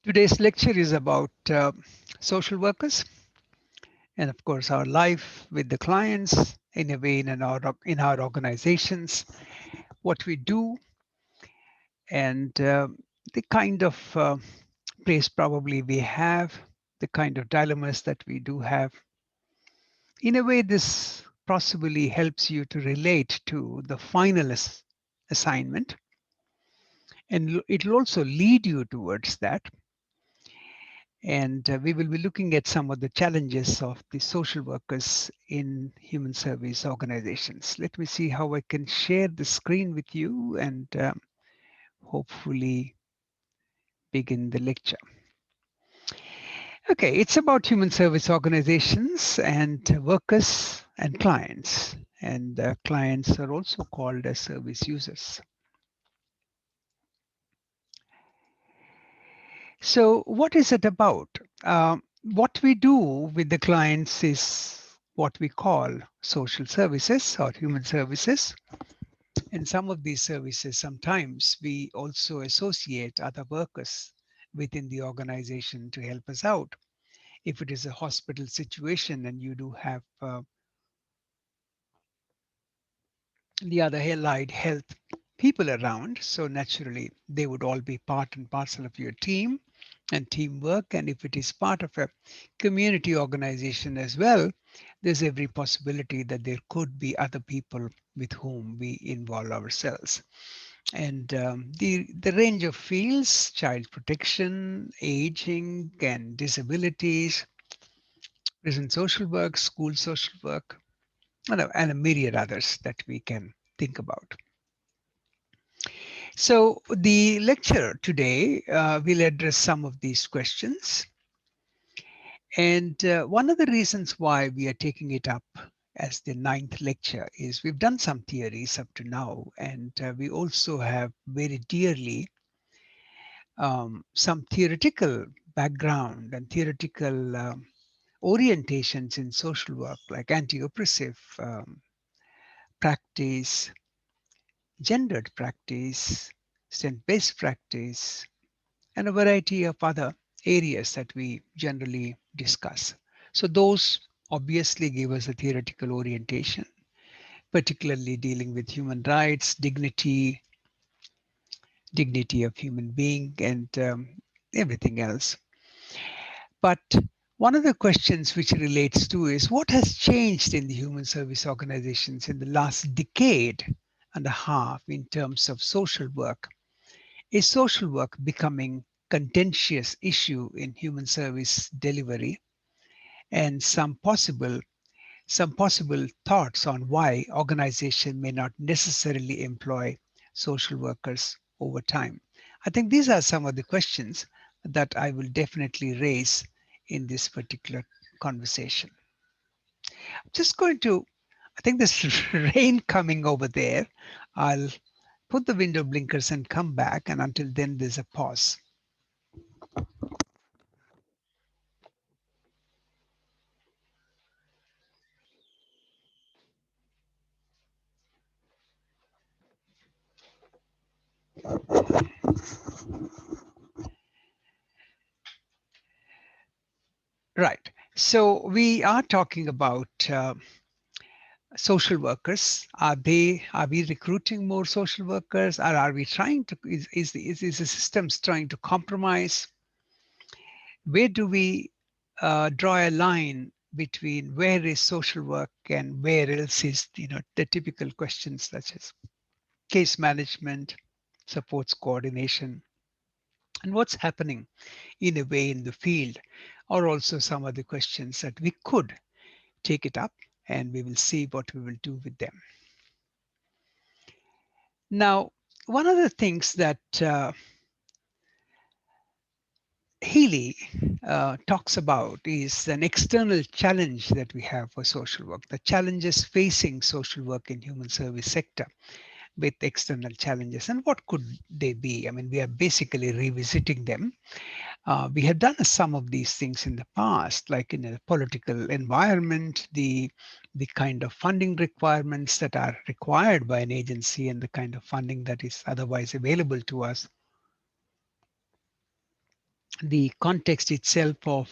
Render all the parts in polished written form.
Today's lecture is about social workers and, of course, our life with the clients in a way in our organizations, what we do, and the kind of place probably we have, the kind of dilemmas that we do have. In a way, this possibly helps you to relate to the final assignment, and it will also lead you towards that. And we will be looking at some of the challenges of the social workers in human service organizations. Let me see how I can share the screen with you and hopefully begin the lecture. Okay, it's about human service organizations and workers and clients. And clients are also called as service users. So, what is it about? What we do with the clients is what we call social services or human services. And some of these services, sometimes we also associate other workers within the organization to help us out. If it is a hospital situation and you do have the other allied health people around, so naturally they would all be part and parcel of your team and teamwork. And if it is part of a community organization as well, there's every possibility that there could be other people with whom we involve ourselves. And the range of fields, child protection, aging and disabilities, prison social work, school social work, and a myriad others that we can think about. So the lecture today will address some of these questions. And one of the reasons why we are taking it up as the ninth lecture is we've done some theories up to now, and we also have very dearly some theoretical background and theoretical orientations in social work, like anti-oppressive practice, gendered practice, strength-based practice, and a variety of other areas that we generally discuss. So those obviously give us a theoretical orientation, particularly dealing with human rights, dignity of human being, and everything else. But one of the questions which relates to is what has changed in the human service organizations in the last decade and a half in terms of social work? Is social work becoming contentious issue in human service delivery? And some possible thoughts on why organization may not necessarily employ social workers over time. I think these are some of the questions that I will definitely raise in this particular conversation. I'm just going to, I think there's rain coming over there. I'll put the window blinkers and come back, and until then there's a pause. Right. So we are talking about social workers. Are we recruiting more social workers, or are we trying to, is the systems trying to compromise? Where do we draw a line between where is social work and where else is, the typical questions such as case management, supports coordination, and what's happening in a way in the field, or also some of the questions that we could take it up, and we will see what we will do with them. Now, one of the things that Healy talks about is an external challenge that we have for social work, the challenges facing social work in human service sector with external challenges. And what could they be? I mean, we are basically revisiting them. We have done some of these things in the past, like in a political environment, the kind of funding requirements that are required by an agency and the kind of funding that is otherwise available to us. the context itself of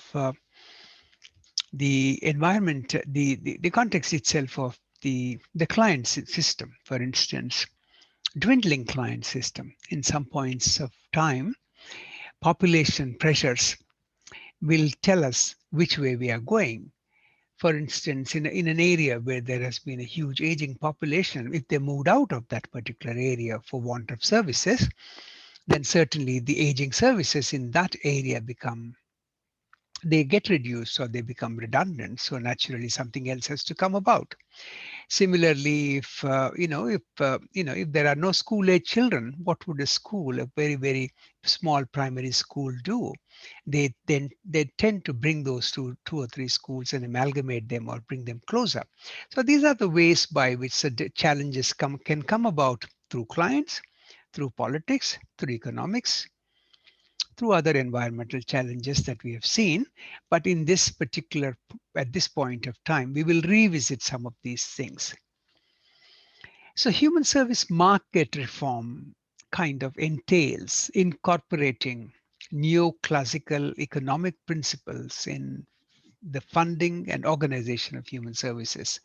the environment, the context itself of the client system, for instance, dwindling client system in some points of time, population pressures will tell us which way we are going. For instance, in an area where there has been a huge aging population, if they moved out of that particular area for want of services, then certainly the aging services in that area they get reduced or they become redundant. So naturally something else has to come about. Similarly, if there are no school age children, what would a school, a very very small primary school, do? They tend to bring those two or three schools and amalgamate them or bring them closer. So these are the ways by which the challenges can come about, through clients, through politics, through economics, through other environmental challenges that we have seen. But in this particular, at this point of time, we will revisit some of these things. So human service market reform kind of entails incorporating neoclassical economic principles in the funding and organization of human services.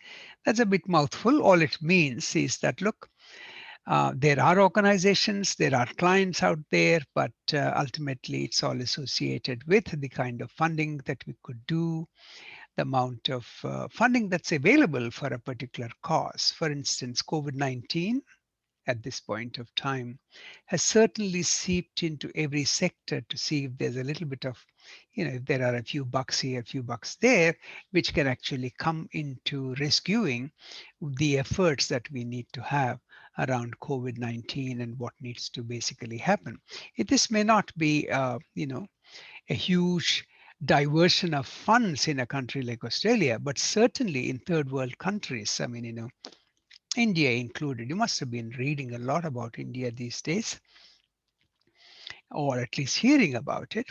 That's a bit mouthful. All it means is that, look, there are organizations, there are clients out there, but ultimately it's all associated with the kind of funding that we could do, the amount of funding that's available for a particular cause. For instance, COVID 19 at this point of time has certainly seeped into every sector to see if there's a little bit of, if there are a few bucks here, a few bucks there, which can actually come into rescuing the efforts that we need to have around COVID 19 and what needs to basically happen. This may not be, a huge diversion of funds in a country like Australia, but certainly in third world countries. I mean, India included. You must have been reading a lot about India these days, or at least hearing about it.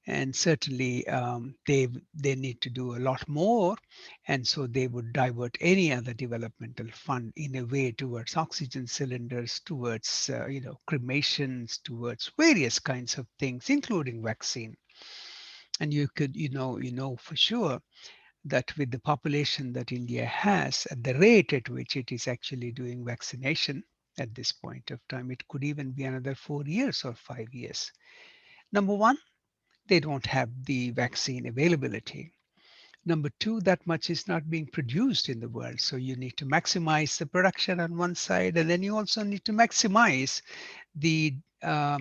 And certainly they need to do a lot more, and so they would divert any other developmental fund in a way towards oxygen cylinders, towards cremations, towards various kinds of things, including vaccine. And you know for sure that with the population that India has, at the rate at which it is actually doing vaccination at this point of time, it could even be another 4 years or 5 years. Number one, they don't have the vaccine availability. Number two, that much is not being produced in the world. So you need to maximize the production on one side, and then you also need to maximize the uh,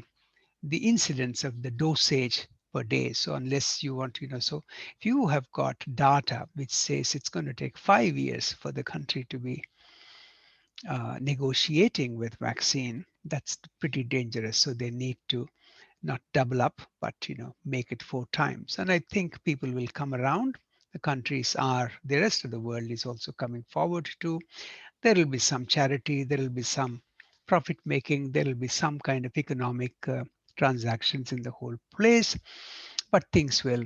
the incidence of the dosage per day. So unless you want, so if you have got data which says it's going to take 5 years for the country to be negotiating with vaccine, that's pretty dangerous. So they need to not double up, but make it 4 times. And I think people will come around. The countries are, the rest of the world is also coming forward too. There will be some charity, there will be some profit making, there will be some kind of economic transactions in the whole place, but things will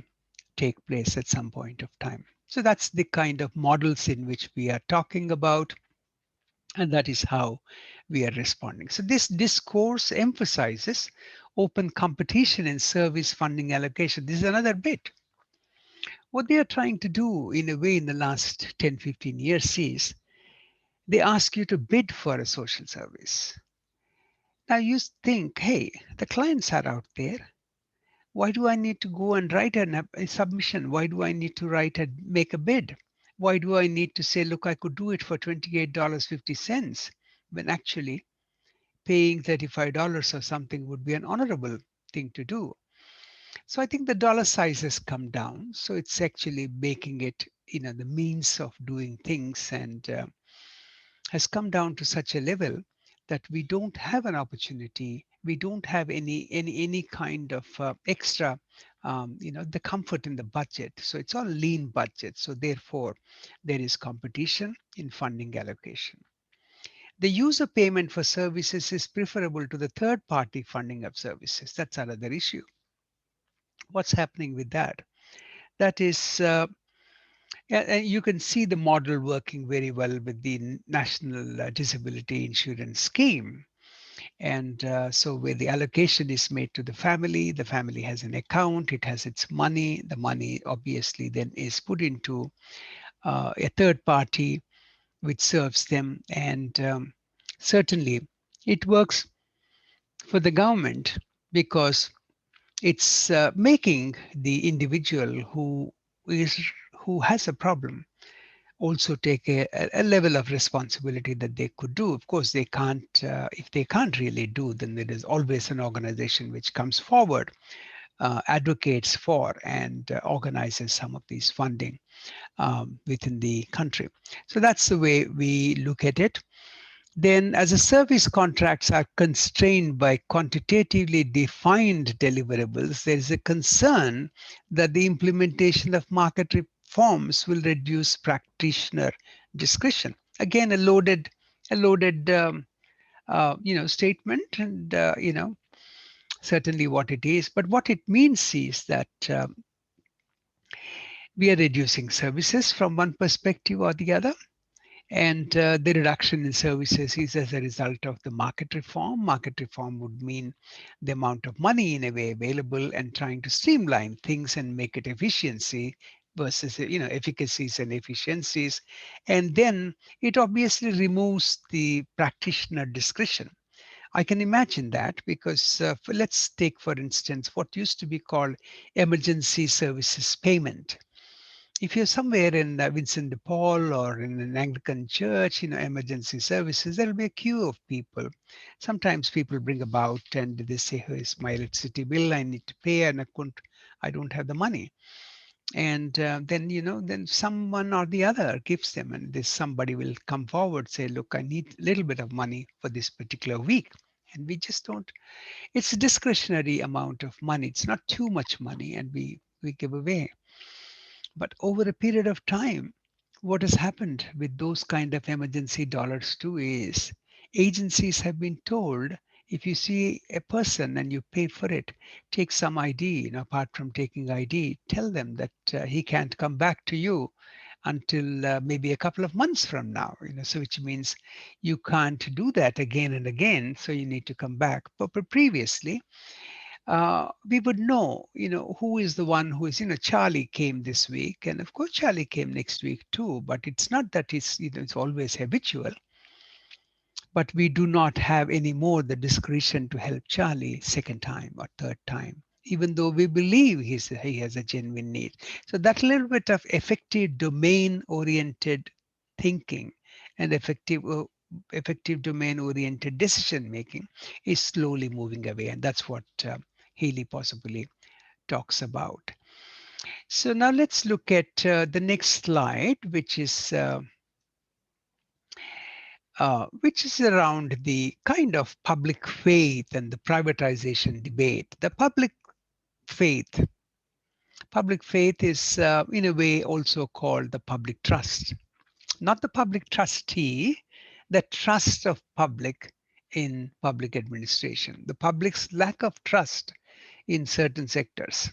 take place at some point of time. So that's the kind of models in which we are talking about, and that is how we are responding. So this discourse emphasizes open competition in service funding allocation. This is another bit. What they are trying to do in a way in the last 10, 15 years is they ask you to bid for a social service. Now you think, hey, the clients are out there. Why do I need to go and write a submission? Why do I need to make a bid? Why do I need to say, look, I could do it for $28.50 when actually paying $35 or something would be an honorable thing to do? So I think the dollar size has come down. So it's actually making it, the means of doing things, and has come down to such a level that we don't have an opportunity. We don't have any kind of extra, the comfort in the budget. So it's all lean budget. So therefore, there is competition in funding allocation. The user payment for services is preferable to the third party funding of services. That's another issue. What's happening with that? That is, yeah, and you can see the model working very well with the National Disability Insurance Scheme. And so where the allocation is made to the family has an account, it has its money. The money obviously then is put into a third party which serves them. And certainly it works for the government because it's making the individual is who has a problem also take a level of responsibility that they could do. Of course, they can't, if they can't really do, then there is always an organization which comes forward, advocates for, and organizes some of these funding within the country. So that's the way we look at it. Then, as a service contracts are constrained by quantitatively defined deliverables, there is a concern that the implementation of market reforms will reduce practitioner discretion. Again, a loaded statement, and certainly what it is. But what it means is that we are reducing services from one perspective or the other. And the reduction in services is as a result of the market reform. Market reform would mean the amount of money in a way available and trying to streamline things and make it efficiency versus efficacies and efficiencies. And then it obviously removes the practitioner discretion. I can imagine that because let's take, for instance, what used to be called emergency services payment. If you're somewhere in Vincent de Paul or in an Anglican church, emergency services, there'll be a queue of people. Sometimes people bring about and they say, "Here's my electricity bill. I need to pay, and I don't have the money." And then someone or the other gives them, and this somebody will come forward, say, "Look, I need a little bit of money for this particular week." And we just don't. It's a discretionary amount of money. It's not too much money, and we give away. But over a period of time, what has happened with those kind of emergency dollars too is agencies have been told, if you see a person and you pay for it, take some ID. Apart from taking ID, tell them that he can't come back to you until maybe a couple of months from now. So which means you can't do that again and again. So you need to come back. But previously, we would know, who is the one who is, Charlie came this week, and of course Charlie came next week too. But it's not that it's always habitual. But we do not have any more the discretion to help Charlie second time or third time, even though we believe he has a genuine need. So that little bit of effective domain-oriented thinking and effective domain-oriented decision making is slowly moving away, and that's what Haley possibly talks about. So now let's look at the next slide, which is around the kind of public faith and the privatization debate. The faith, public faith is in a way also called the public trust, not the public trustee, the trust of public in public administration, the public's lack of trust in certain sectors.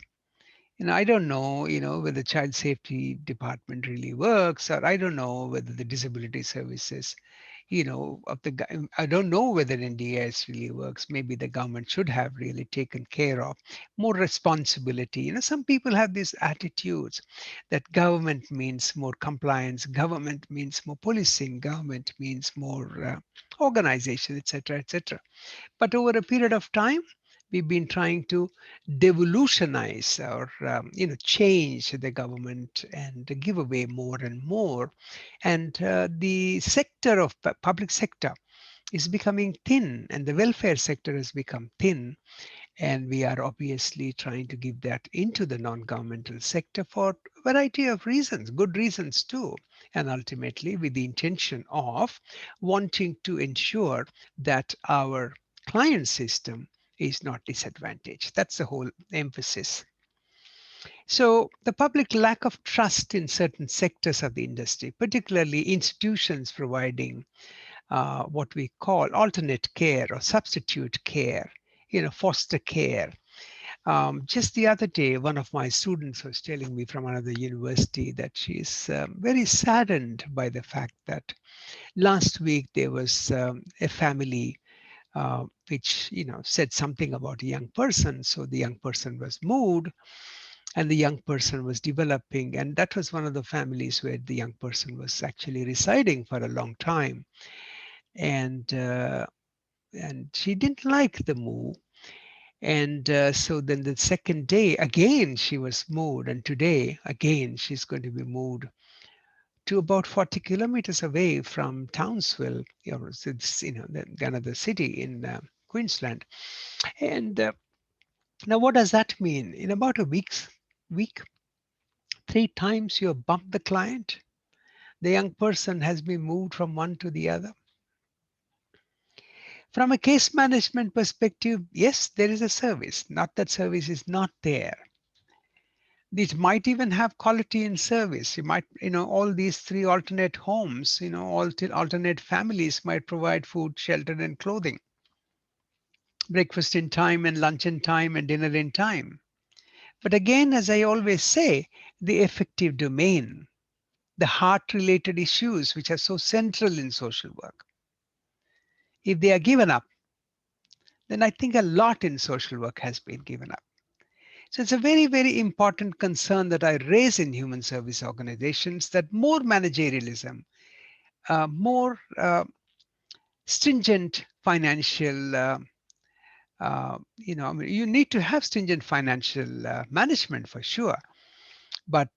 I don't know, whether child safety department really works, or I don't know whether the disability services, I don't know whether NDS really works. Maybe the government should have really taken care of more responsibility. Some people have these attitudes that government means more compliance, government means more policing, government means more organization, etc., etc. But over a period of time, we've been trying to devolutionize or change the government and give away more and more. And the sector of public sector is becoming thin, and the welfare sector has become thin. And we are obviously trying to give that into the non-governmental sector for a variety of reasons, good reasons too, and ultimately with the intention of wanting to ensure that our client system is not disadvantaged. That's the whole emphasis. So the public lack of trust in certain sectors of the industry, particularly institutions providing what we call alternate care or substitute care, foster care. Just the other day, one of my students was telling me from another university that she's very saddened by the fact that last week there was a family which said something about a young person. So the young person was moved, and the young person was developing, and that was one of the families where the young person was actually residing for a long time, and she didn't like the move. And so then the second day, again, she was moved. And today, again, she's going to be moved to about 40 kilometers away from Townsville, so it's, another city in Queensland. And now, what does that mean? In about a week, 3 times you have bumped the client. The young person has been moved from one to the other. From a case management perspective, yes, there is a service. Not that service is not there. It might even have quality in service. You might, all these three alternate homes, alternate families might provide food, shelter, and clothing, breakfast in time, and lunch in time, and dinner in time. But again, as I always say, the effective domain, the heart related issues, which are so central in social work, if they are given up, then I think a lot in social work has been given up. So it's a very, very important concern that I raise in human service organizations, that more managerialism, more stringent financial, I mean, you need to have stringent financial management for sure, but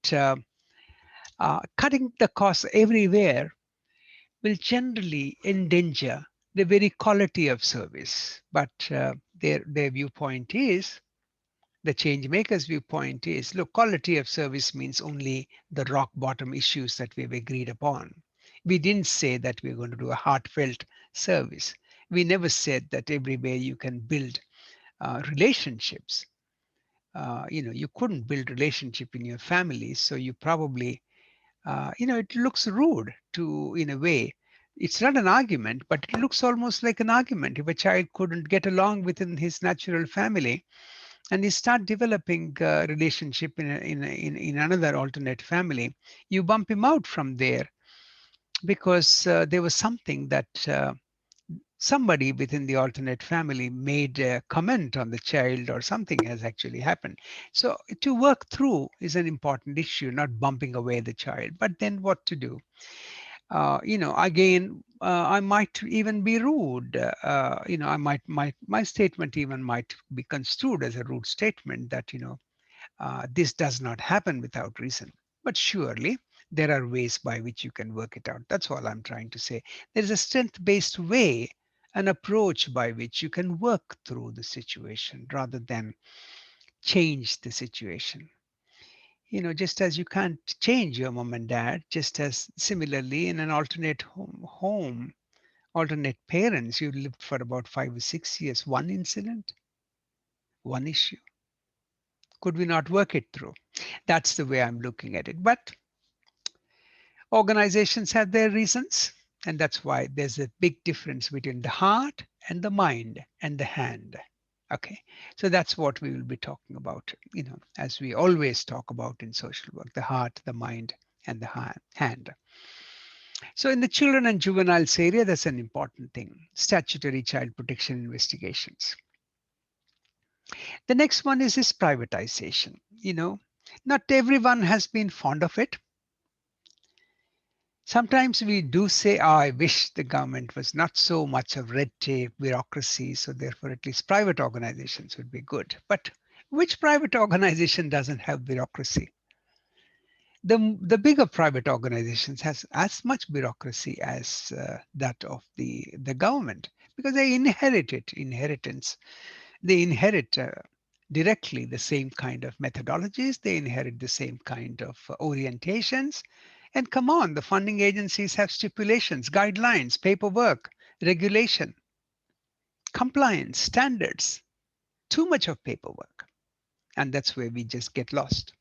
cutting the costs everywhere will generally endanger the very quality of service. But their viewpoint is, the change makers' viewpoint is, look, quality of service means only the rock bottom issues that we've agreed upon. We didn't say that we're going to do a heartfelt service. We never said that everywhere you can build relationships. You couldn't build relationship in your family, so you probably, it looks rude to, in a way. It's not an argument, but it looks almost like an argument. If a child couldn't get along within his natural family, and you start developing a relationship in another alternate family, you bump him out from there because there was something that somebody within the alternate family made a comment on the child, or something has actually happened. So to work through is an important issue, not bumping away the child. But then what to do? Again, I might even be rude. I might, my statement even might be construed as a rude statement that, this does not happen without reason. But surely there are ways by which you can work it out. That's all I'm trying to say. There is a strength-based way, an approach by which you can work through the situation rather than change the situation. Just as you can't change your mom and dad, just as similarly in an alternate home, alternate parents, you lived for about 5 or 6 years, one incident, one issue. Could we not work it through? That's the way I'm looking at it. But organizations have their reasons, and that's why there's a big difference between the heart and the mind and the hand. Okay, so that's what we will be talking about, as we always talk about in social work: the heart, the mind, and the hand. So in the children and juveniles area, that's an important thing: statutory child protection investigations. The next one is privatization. Not everyone has been fond of it. Sometimes we do say, oh, I wish the government was not so much of red tape, bureaucracy, so therefore at least private organizations would be good. But which private organization doesn't have bureaucracy? The bigger private organizations has as much bureaucracy as that of the government, because they inheritance. They inherit directly the same kind of methodologies. They inherit the same kind of orientations. And come on, the funding agencies have stipulations, guidelines, paperwork, regulation, compliance, standards, too much of paperwork. And that's where we just get lost.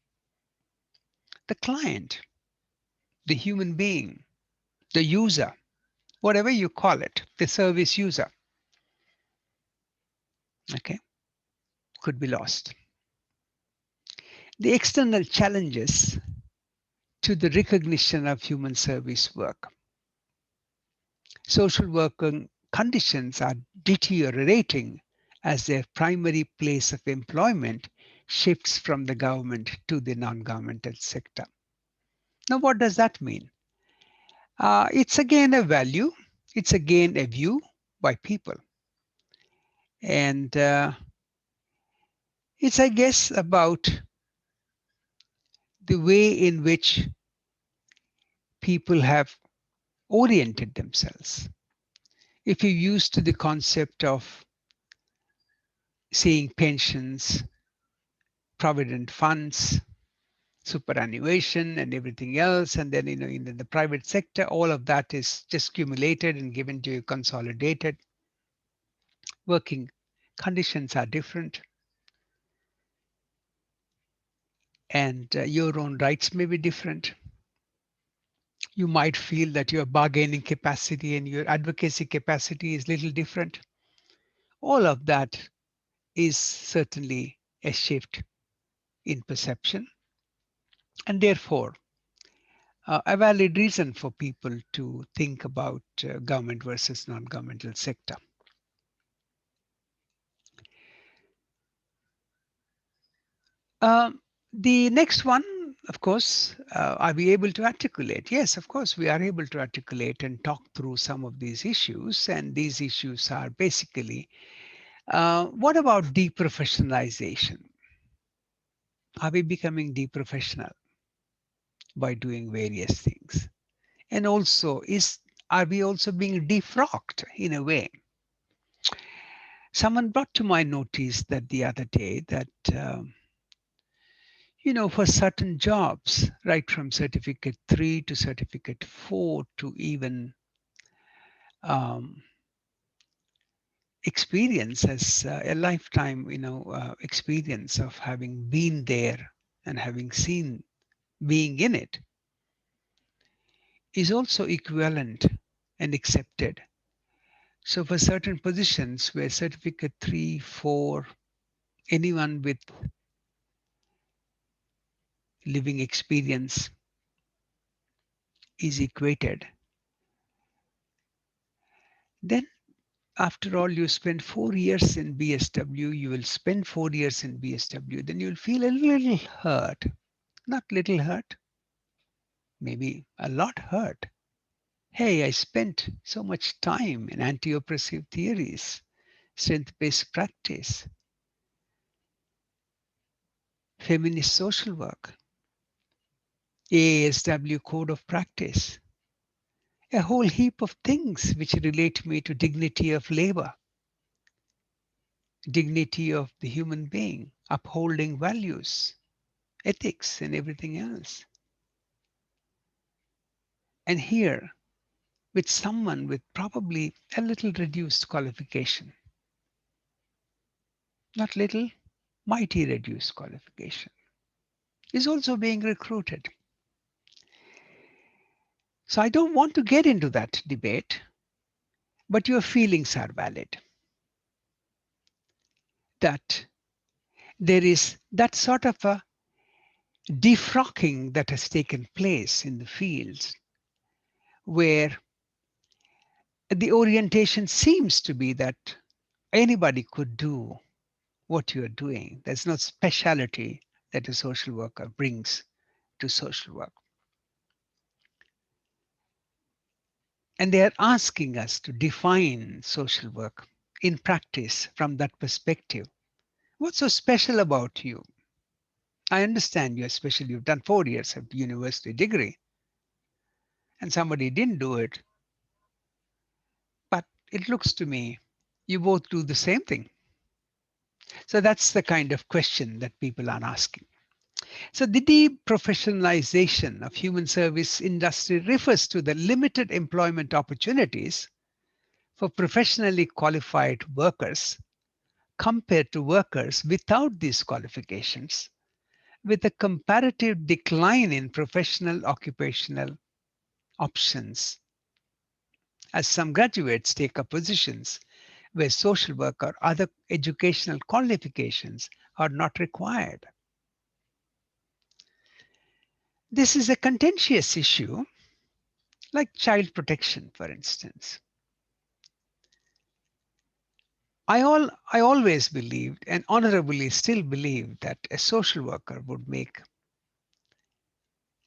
The client, the human being, the user, whatever you call it, the service user, okay, could be lost. The external challenges to the recognition of human service work. Social work conditions are deteriorating as their primary place of employment shifts from the government to the non-governmental sector. Now, what does that mean? It's again a value, it's again a view by people. And it's, I guess, about the way in which people have oriented themselves. If you're used to the concept of seeing pensions, provident funds, superannuation, and everything else, and then in the private sector, all of that is just accumulated and given to you consolidated. Working conditions are different, and your own rights may be different. You might feel that your bargaining capacity and your advocacy capacity is little different. All of that is certainly a shift in perception, and therefore a valid reason for people to think about government versus non-governmental sector. Um, the next one, of course, are we able to articulate? Yes, of course, we are able to articulate and talk through some of these issues. And these issues are basically, what about deprofessionalization? Are we becoming deprofessional by doing various things? And also, are we also being defrocked in a way? Someone brought to my notice that the other day that for certain jobs, right from certificate 3 to certificate 4 to even um, experience as a lifetime, experience of having been there and having seen being in it is also equivalent and accepted. So for certain positions where certificate 3, 4, anyone with living experience is equated, then after all, you spend 4 years in BSW, you will spend 4 years in BSW, then you'll feel a little hurt. Not little hurt, maybe a lot hurt. Hey, I spent so much time in anti-oppressive theories, strength-based practice, feminist social work, AASW code of practice, a whole heap of things which relate me to dignity of labor, dignity of the human being, upholding values, ethics, and everything else. And here, with someone with probably a little reduced qualification, not little, mighty reduced qualification, is also being recruited. So I don't want to get into that debate, but your feelings are valid. That there is that sort of a defrocking that has taken place in the fields where the orientation seems to be that anybody could do what you're doing. There's no speciality that a social worker brings to social work. And they are asking us to define social work in practice from that perspective. What's so special about you? I understand you're special. You've done 4 years of university degree and somebody didn't do it. But it looks to me you both do the same thing. So that's the kind of question that people are asking. So the deprofessionalization of human service industry refers to the limited employment opportunities for professionally qualified workers compared to workers without these qualifications, with a comparative decline in professional occupational options as some graduates take up positions where social work or other educational qualifications are not required. This is a contentious issue, like child protection, for instance. I always believed and honorably still believe that a social worker would make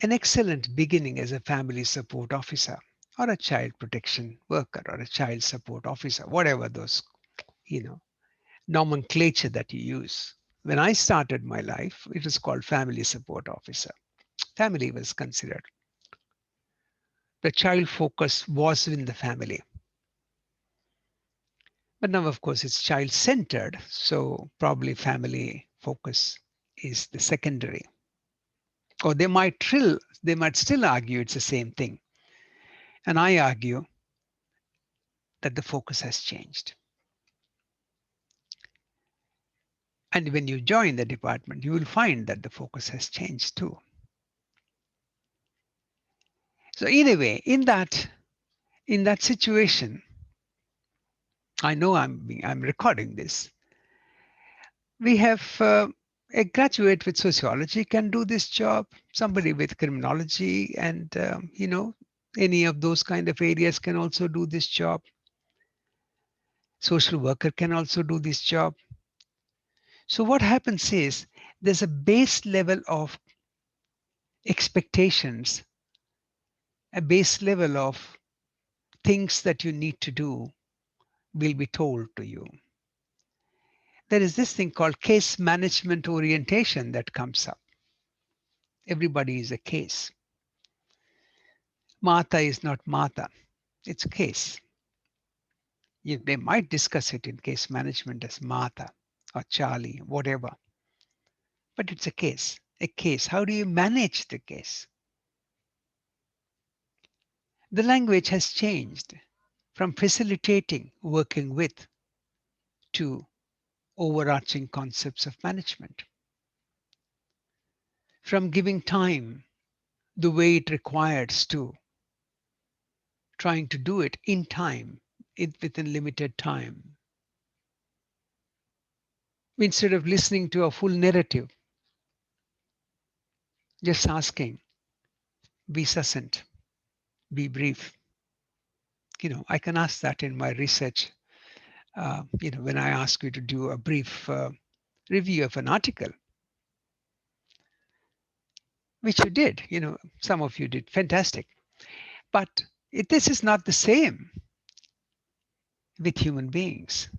an excellent beginning as a family support officer or a child protection worker or a child support officer, whatever those, you know, nomenclature that you use. When I started my life, it was called family support officer. Family was considered. The child focus was in the family. But now, of course, it's child centered. So probably family focus is the secondary. Or they might still argue it's the same thing. And I argue that the focus has changed. And when you join the department, you will find that the focus has changed too. So anyway, in that situation, I know I'm recording this. We have a graduate with sociology can do this job. Somebody with criminology and any of those kind of areas can also do this job. Social worker can also do this job. So what happens is there's a base level of expectations, a base level of things that you need to do will be told to you. There is this thing called case management orientation that comes up. Everybody is a case. Martha is not Martha, it's a case. They might discuss it in case management as Martha or Charlie, whatever, but it's a case. A case. How do you manage the case? The language has changed from facilitating, working with, to overarching concepts of management. From giving time the way it requires to trying to do it in time, within limited time. Instead of listening to a full narrative, just asking, be succinct, be brief. I can ask that in my research. When I ask you to do a brief review of an article, which you did, some of you did fantastic. But this is not the same with human beings.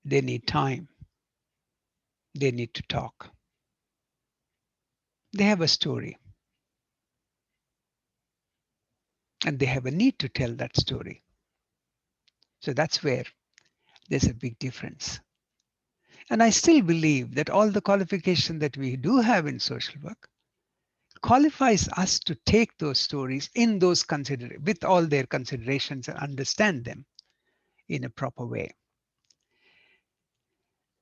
They need time. They need to talk. They have a story and they have a need to tell that story. So that's where there's a big difference. And I still believe that all the qualification that we do have in social work qualifies us to take those stories in those with all their considerations and understand them in a proper way.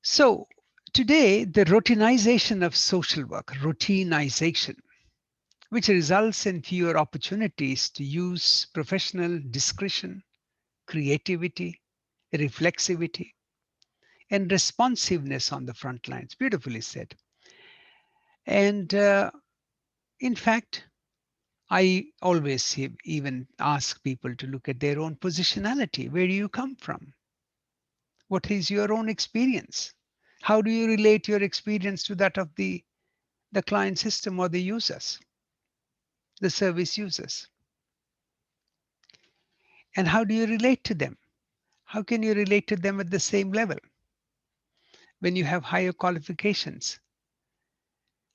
So today, the routinization of social work, routinization, which results in fewer opportunities to use professional discretion, creativity, reflexivity, and responsiveness on the front lines. Beautifully said. And in fact, I always even ask people to look at their own positionality. Where do you come from? What is your own experience? How do you relate your experience to that of the client system or the users, the service users? And how do you relate to them? How can you relate to them at the same level when you have higher qualifications?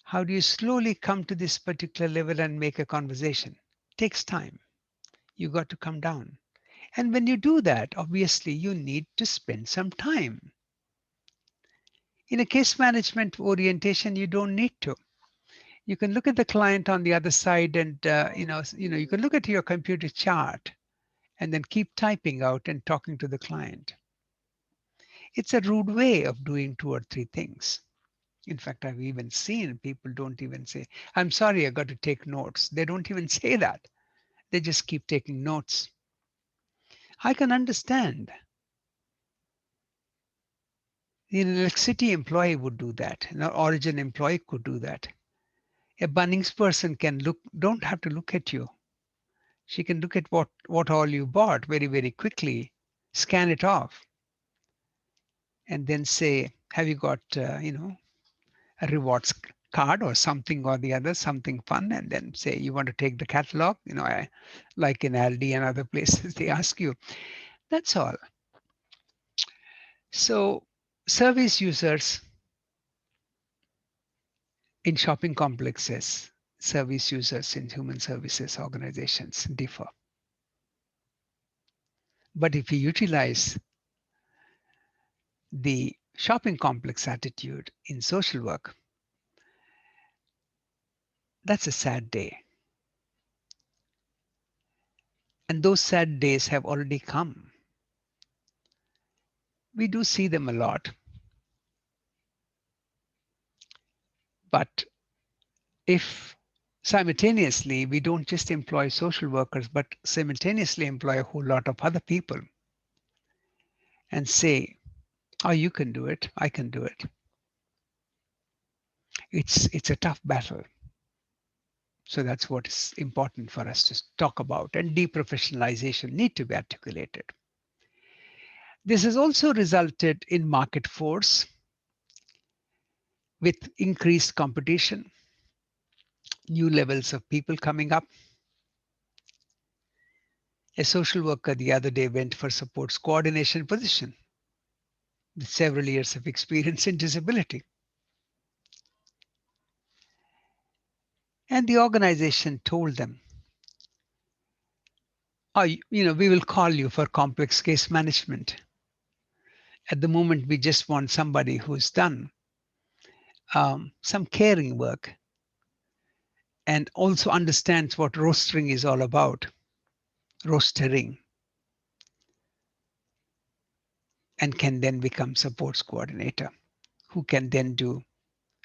How do you slowly come to this particular level and make a conversation? It takes time. You got to come down. And when you do that, obviously you need to spend some time. In a case management orientation, you don't need to. You can look at the client on the other side and you can look at your computer chart and then keep typing out and talking to the client. It's a rude way of doing two or three things. In fact, I've even seen people don't even say, I'm sorry, I got to take notes. They don't even say that. They just keep taking notes. I can understand. An electricity employee would do that. An origin employee could do that. A Bunnings person don't have to look at you. She can look at what all you bought very, very quickly, scan it off, and then say, have you got, a rewards card or something or the other, something fun, and then say you want to take the catalog, like in Aldi and other places, they ask you. That's all. So service users in shopping complexes, service users in human services organizations differ. But if you utilize the shopping complex attitude in social work, that's a sad day. And those sad days have already come. We do see them a lot. But if simultaneously we don't just employ social workers, but simultaneously employ a whole lot of other people and say, oh, you can do it, I can do it. It's a tough battle. So that's what is important for us to talk about. And deprofessionalization need to be articulated. This has also resulted in market force with increased competition, new levels of people coming up. A social worker the other day went for supports coordination position with several years of experience in disability. And the organization told them, oh, we will call you for complex case management. At the moment, we just want somebody who's done some caring work and also understands what rostering is all about, rostering, and can then become supports coordinator, who can then do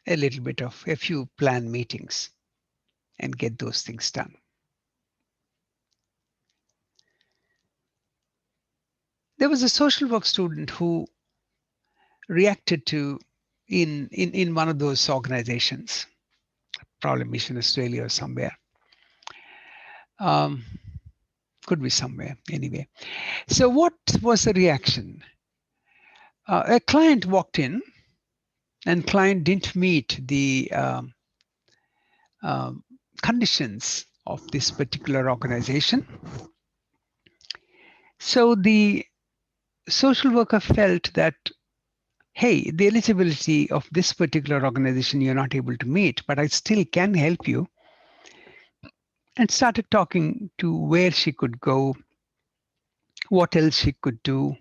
a little bit of a few plan meetings and get those things done. There was a social work student who reacted to in one of those organizations, probably Mission Australia or somewhere. Um, could be somewhere anyway. So what was the reaction? A client walked in, and client didn't meet the um, conditions of this particular organization. So the social worker felt that, hey, the eligibility of this particular organization you're not able to meet, but I still can help you. And started talking to where she could go, what else she could do.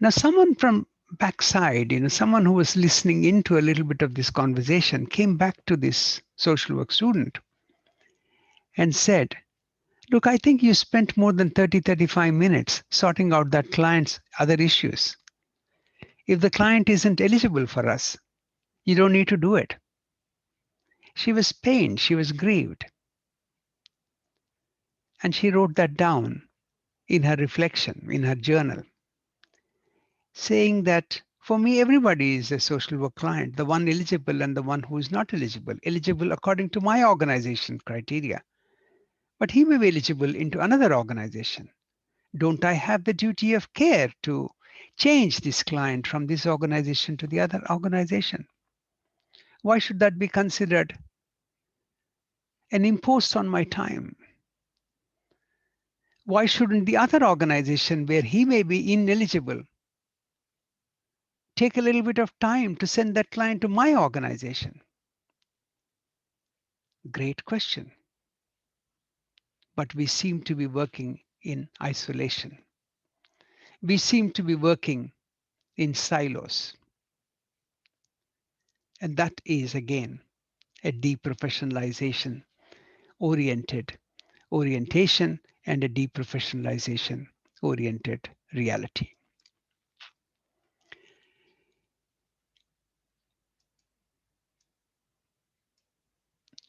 Now, someone from backside, someone who was listening into a little bit of this conversation came back to this social work student and said, look, I think you spent more than 30, 35 minutes sorting out that client's other issues. If the client isn't eligible for us, you don't need to do it. She was pained, she was grieved. And she wrote that down in her reflection, in her journal, saying that for me, everybody is a social work client, the one eligible and the one who is not eligible according to my organization criteria. But he may be eligible into another organization. Don't I have the duty of care to change this client from this organization to the other organization? Why should that be considered an impost on my time? Why shouldn't the other organization where he may be ineligible take a little bit of time to send that client to my organization? Great question. But we seem to be working in isolation. We seem to be working in silos. And that is, again, a deprofessionalization orientation and a deprofessionalization oriented reality.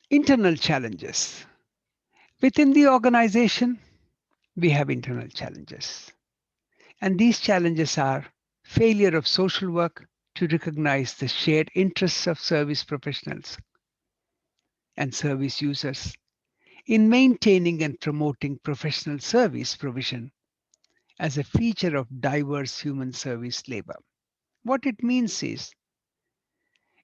Internal challenges. Within the organization, we have internal challenges. And these challenges are failure of social work to recognize the shared interests of service professionals and service users in maintaining and promoting professional service provision as a feature of diverse human service labor. What it means is,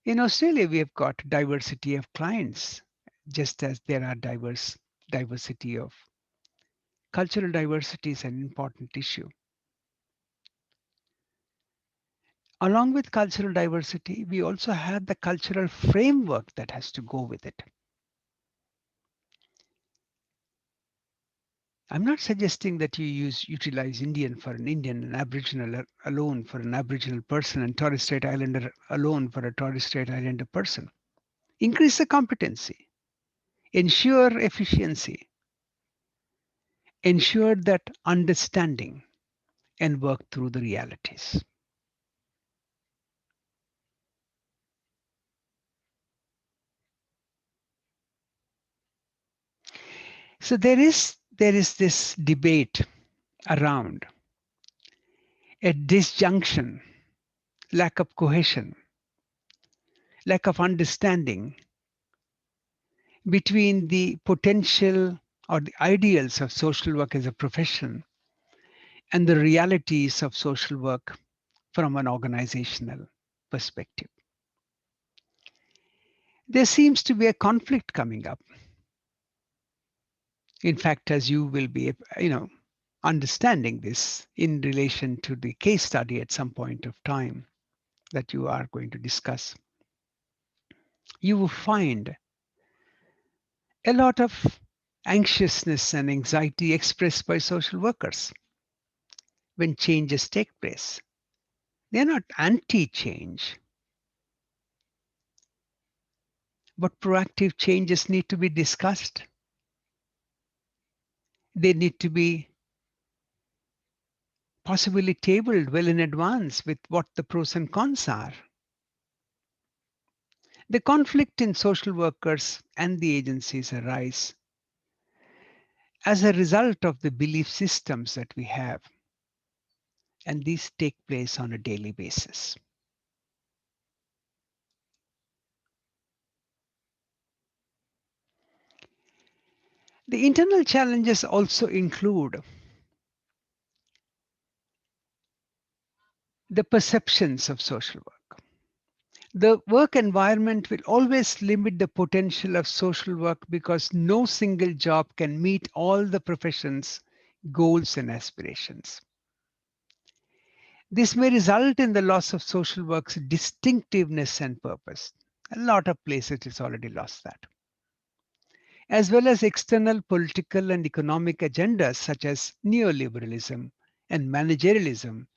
in Australia, we have got diversity of clients, just as there are diversity of cultural diversity is an important issue. Along with cultural diversity, we also have the cultural framework that has to go with it. I'm not suggesting that you utilize Indian for an Indian and Aboriginal alone for an Aboriginal person and Torres Strait Islander alone for a Torres Strait Islander person. Increase the competency, ensure efficiency, ensure that understanding, and work through the realities. So there is this debate around a disjunction, lack of cohesion, lack of understanding between the potential or the ideals of social work as a profession and the realities of social work from an organizational perspective. There seems to be a conflict coming up. In fact, as you will be, understanding this in relation to the case study at some point of time that you are going to discuss, you will find a lot of anxiousness and anxiety expressed by social workers when changes take place. They're not anti change, but proactive changes need to be discussed. They need to be possibly tabled well in advance with what the pros and cons are. The conflict in social workers and the agencies arise as a result of the belief systems that we have, and these take place on a daily basis. The internal challenges also include the perceptions of social work. The work environment will always limit the potential of social work because no single job can meet all the profession's goals and aspirations. This may result in the loss of social work's distinctiveness and purpose. A lot of places it's already lost that. As well as external political and economic agendas such as neoliberalism and managerialism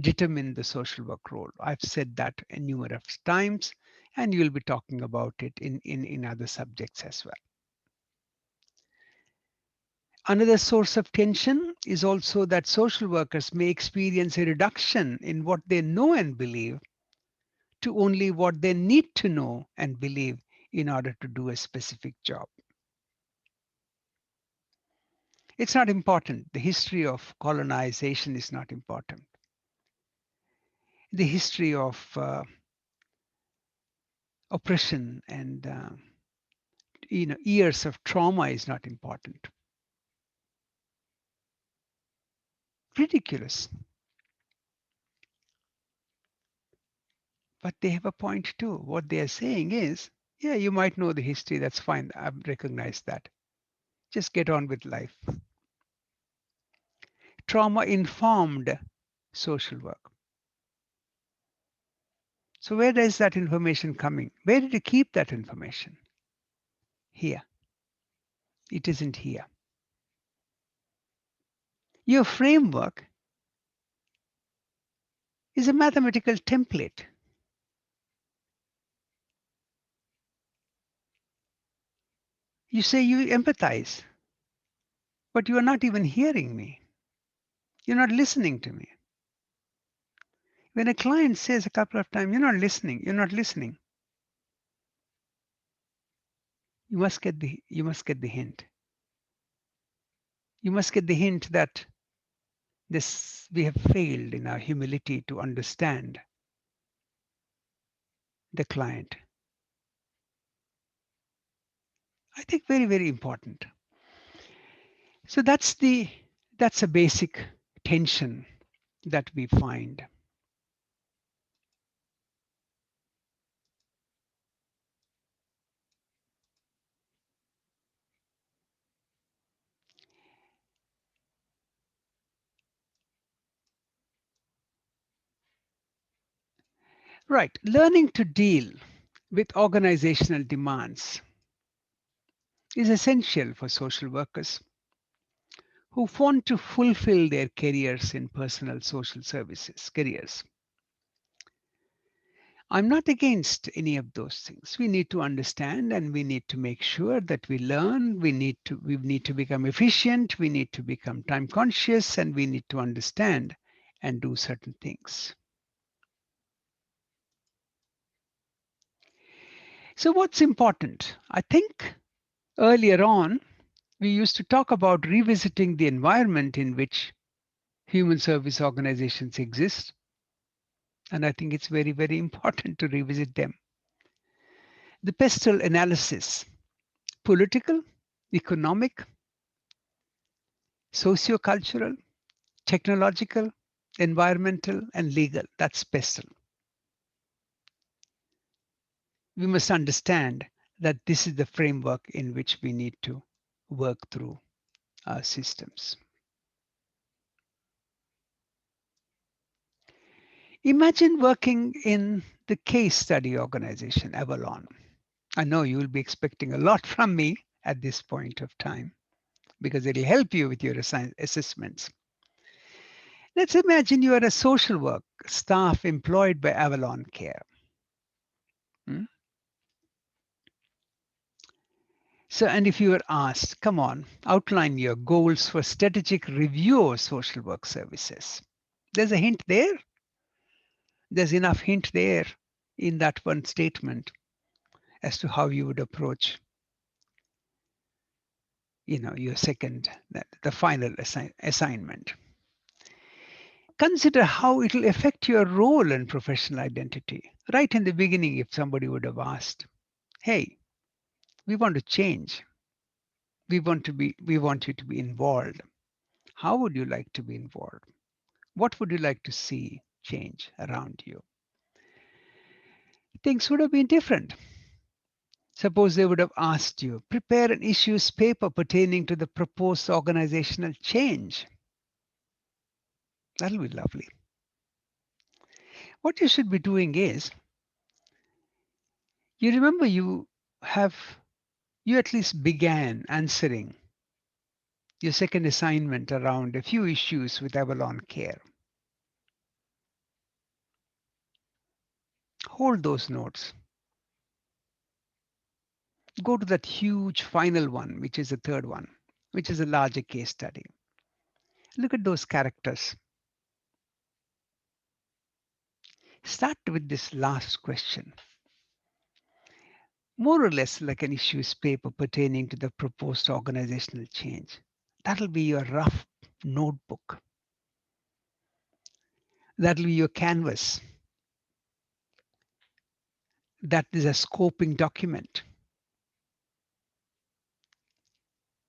determine the social work role. I've said that numerous times, and you'll be talking about it in other subjects as well. Another source of tension is also that social workers may experience a reduction in what they know and believe to only what they need to know and believe in order to do a specific job. It's not important. The history of colonization is not important. The history of oppression and years of trauma is not important. Ridiculous. But they have a point too. What they are saying is, yeah, you might know the history. That's fine. I've recognized that. Just get on with life. Trauma informed social work. So where is that information coming? Where did you keep that information? Here. It isn't here. Your framework is a mathematical template. You say you empathize, but you are not even hearing me. You're not listening to me. When a client says a couple of times, you're not listening, you must get the hint. You must get the hint that this we have failed in our humility to understand the client. I think very, very important. So that's a basic tension that we find. Right. Learning to deal with organizational demands is essential for social workers who want to fulfill their careers in personal social services careers. I'm not against any of those things. We need to understand and we need to make sure that we learn. We need to become efficient. We need to become time conscious and we need to understand and do certain things. So what's important? I think earlier on we used to talk about revisiting the environment in which human service organizations exist. And I think it's very, very important to revisit them. The pestle analysis, political, economic, sociocultural, technological, environmental, and legal. That's pestle. We must understand that this is the framework in which we need to work through our systems. Imagine working in the case study organization, Avalon. I know you will be expecting a lot from me at this point of time because it'll help you with your assessments. Let's imagine you are a social work staff employed by Avalon Care. Hmm? So, and if you were asked, come on, outline your goals for strategic review of social work services. There's a hint there. There's enough hint there in that one statement as to how you would approach, your second, the final assignment. Consider how it will affect your role and professional identity. Right in the beginning, if somebody would have asked, hey, we want to change. We want you to be involved. How would you like to be involved? What would you like to see change around you? Things would have been different. Suppose they would have asked you, prepare an issues paper pertaining to the proposed organizational change. That'll be lovely. What you should be doing is, you remember have, you at least began answering your second assignment around a few issues with Avalon Care. Hold those notes. Go to that huge final one, which is the third one, which is a larger case study. Look at those characters. Start with this last question, more or less like an issues paper pertaining to the proposed organizational change. That'll be your rough notebook. That'll be your canvas. That is a scoping document.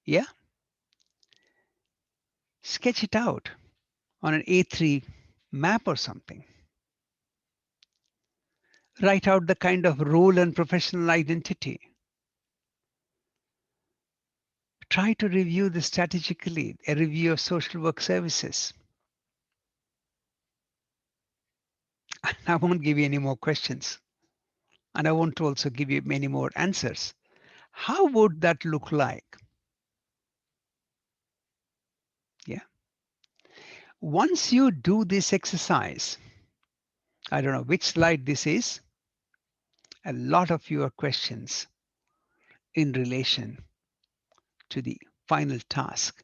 Yeah? Sketch it out on an A3 map or something. Write out the kind of role and professional identity. Try to review this strategically, a review of social work services. I won't give you any more questions. And I won't also give you many more answers. How would that look like? Yeah. Once you do this exercise, I don't know which slide this is, a lot of your questions in relation to the final task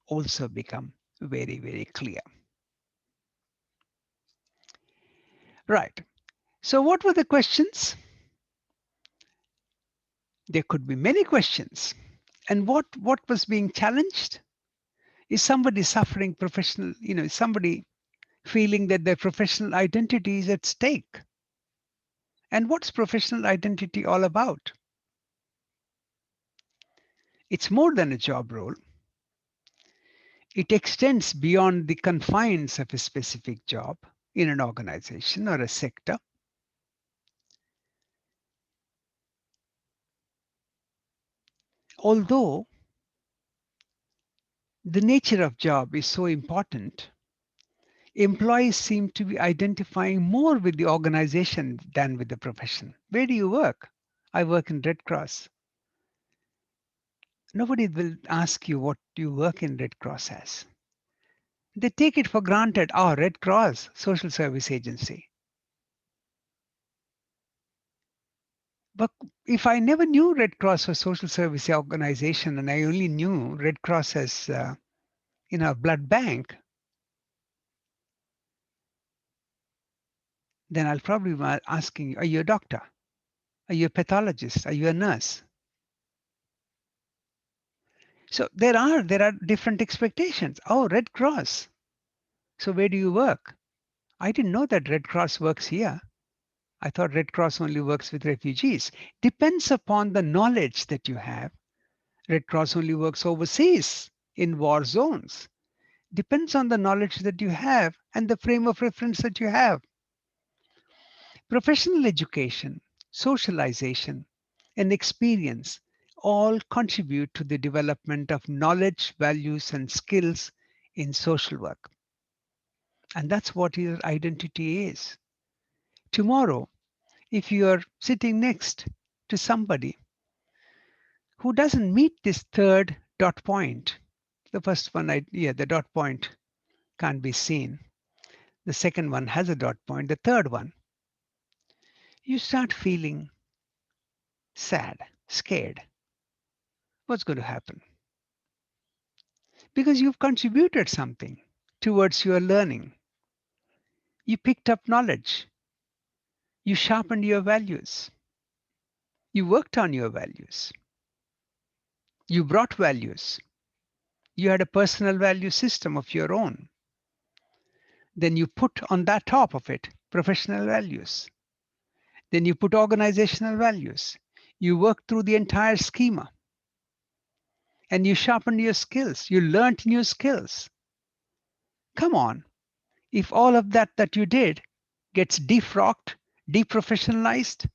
also become very, very clear. Right. So, what were the questions? There could be many questions. And what was being challenged? Is somebody suffering professional, is somebody feeling that their professional identity is at stake? And what's professional identity all about? It's more than a job role. It extends beyond the confines of a specific job in an organization or a sector. Although the nature of job is so important, employees seem to be identifying more with the organization than with the profession. Where do you work? I work in Red Cross. Nobody will ask you what you work in Red Cross as. They take it for granted. Oh, Red Cross, social service agency. But if I never knew Red Cross was social service organization and I only knew Red Cross as blood bank, then I'll probably be asking you, are you a doctor? Are you a pathologist? Are you a nurse? So there are different expectations. Oh, Red Cross. So where do you work? I didn't know that Red Cross works here. I thought Red Cross only works with refugees. Depends upon the knowledge that you have. Red Cross only works overseas in war zones. Depends on the knowledge that you have and the frame of reference that you have. Professional education, socialization, and experience all contribute to the development of knowledge, values, and skills in social work. And that's what your identity is. Tomorrow, if you're sitting next to somebody who doesn't meet this third dot point, the first one, the dot point can't be seen. The second one has a dot point. The third one, you start feeling sad, scared. What's going to happen? Because you've contributed something towards your learning. You picked up knowledge. You sharpened your values. You worked on your values. You brought values. You had a personal value system of your own. Then you put on that top of it professional values. Then you put organizational values. You work through the entire schema and you sharpened your skills. You learned new skills. Come on. If all of that you did gets defrocked, deprofessionalized,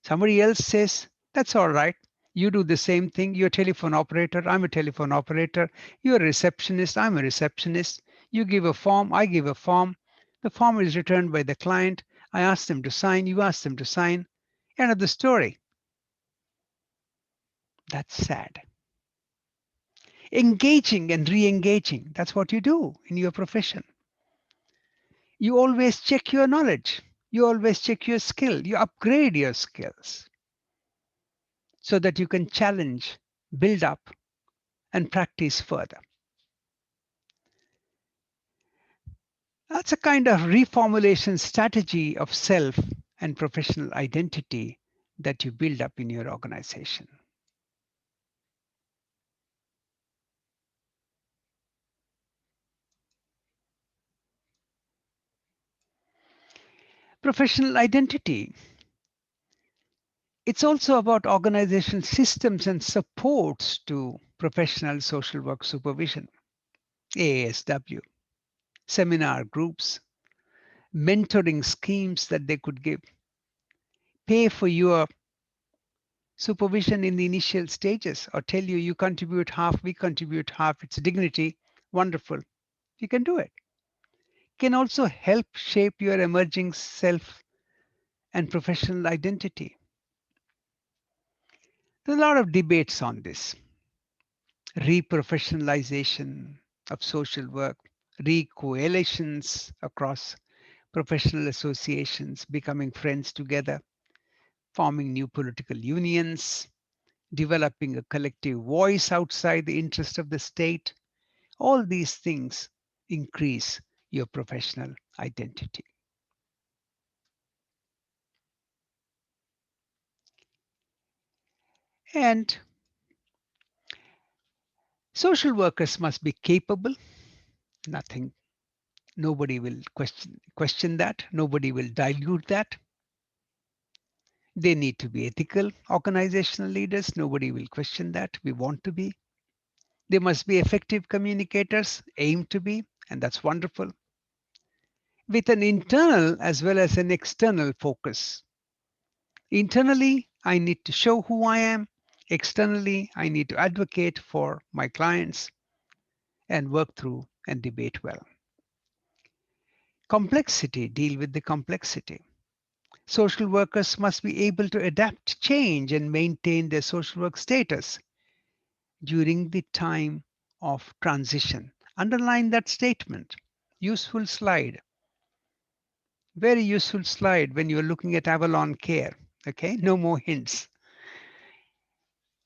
somebody else says, that's all right. You do the same thing. You're a telephone operator. I'm a telephone operator. You're a receptionist. I'm a receptionist. You give a form. I give a form. The form is returned by the client. I ask them to sign. You ask them to sign. End of the story. That's sad. Engaging and re engaging. That's what you do in your profession. You always check your knowledge. You always check your skill. You upgrade your skills so that you can challenge, build up, and practice further. That's a kind of reformulation strategy of self and professional identity that you build up in your organization. Professional identity. It's also about organization systems and supports to professional social work supervision, AASW, seminar groups, mentoring schemes that they could give, pay for your supervision in the initial stages or tell you you contribute half, we contribute half, it's dignity, wonderful. You can do it. Can also help shape your emerging self and professional identity. There's a lot of debates on this. Reprofessionalization of social work, re-coalitions across professional associations, becoming friends together, forming new political unions, developing a collective voice outside the interest of the state. All these things increase your professional identity. And social workers must be capable. Nothing, nobody will question that. Nobody will dilute that. They need to be ethical organizational leaders. Nobody will question that. We want to be. They must be effective communicators, aim to be, and that's wonderful, with an internal as well as an external focus. Internally, I need to show who I am. Externally, I need to advocate for my clients and work through and debate well. Complexity, deal with the complexity. Social workers must be able to adapt, change, and maintain their social work status during the time of transition. Underline that statement. Useful slide. Very useful slide when you're looking at Avalon Care. Okay, no more hints.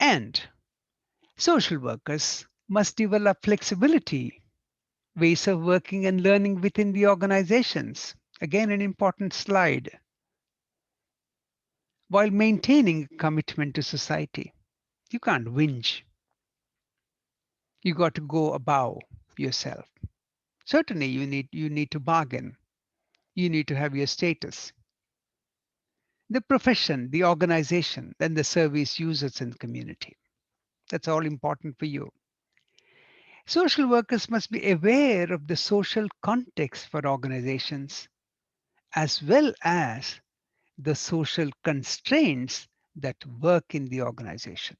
And social workers must develop flexibility, ways of working and learning within the organizations. Again, an important slide, while maintaining commitment to society. You can't whinge. You got to go above yourself. Certainly, you need to bargain. You need to have your status. The profession, the organization, then the service users and community. That's all important for you. Social workers must be aware of the social context for organizations as well as the social constraints that work in the organization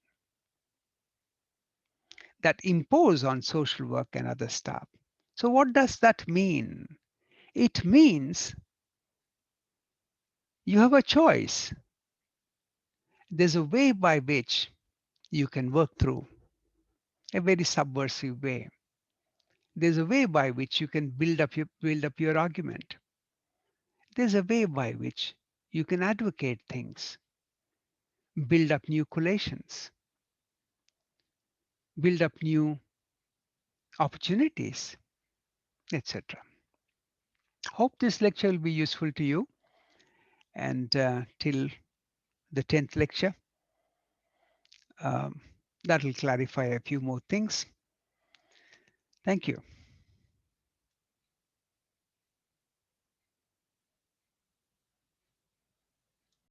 that impose on social work and other staff. So, what does that mean? It means you have a choice. There's a way by which you can work through a very subversive way. There's a way by which you can build up your argument. There's a way by which you can advocate things, build up new collations, build up new opportunities, etc. Hope this lecture will be useful to you. And till the 10th lecture, um, that will clarify a few more things. Thank you.